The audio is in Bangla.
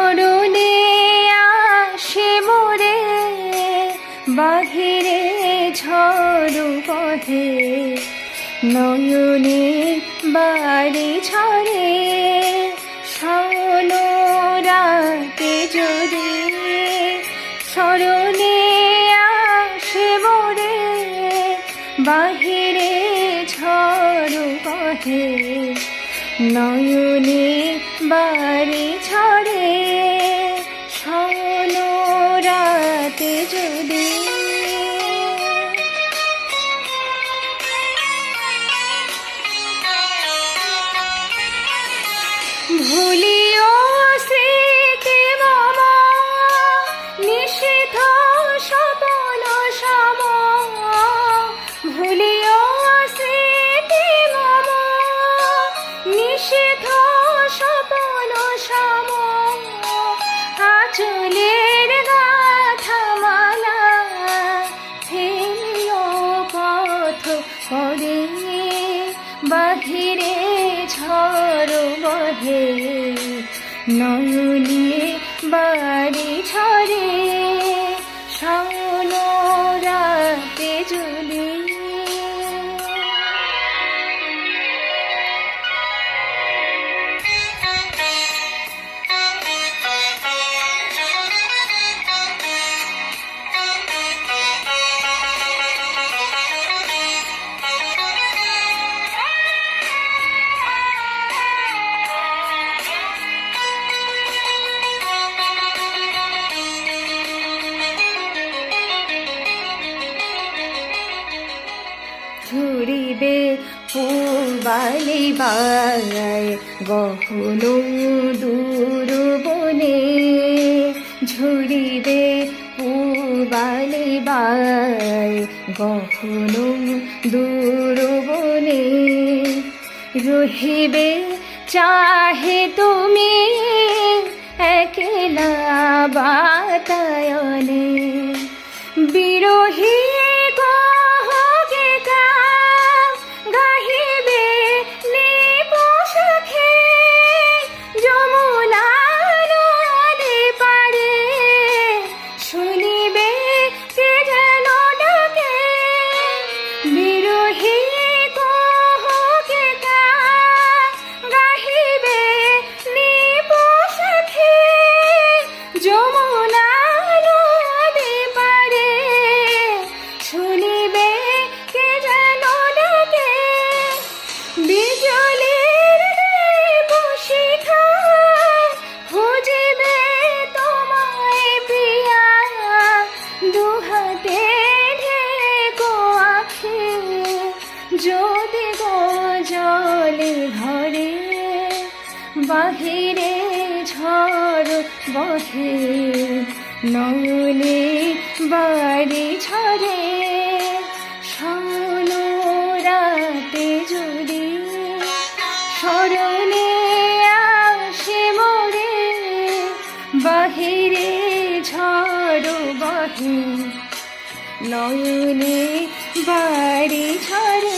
স্মরণে আসে মোরে বাহিরে ঝড় বহে, নয়নে বাড়ি ঝরে শোনো রাতে যদি। স্মরণে আসে মোরে বাহিরে ঝড় বহে, নয়নে বাড়ি ঝরে শোনো রাতে যদি। ভুলিও স্মৃতি মম নিষিদ্ধ স্বপন সম, ভুলিও স্মৃতি মম নিষিদ্ধ স্বপন সম। আঁচলের গাথা মালা ফেলিও পথ করে, বাহিরে ঝড় বহে, নয়নে বাড়ি ঝরে শোনো রাতে যদি। ঝরিবে পূবালি বাই গহনো দূর বনে, ঝরিবে পূবালি বাই গহনো দূর বনে। রহিবে চাহে তুমি একলা বাতায়নে, বিরহী যদি গো জলে ভরে, বাহিরে ঝড় বহে, নয়নে বাড়ি ঝরে শোনো রাতে যদি। স্মরণে আসে মোরে বাহিরে ঝড় বহে, নয়নে বাড়ি ঝরে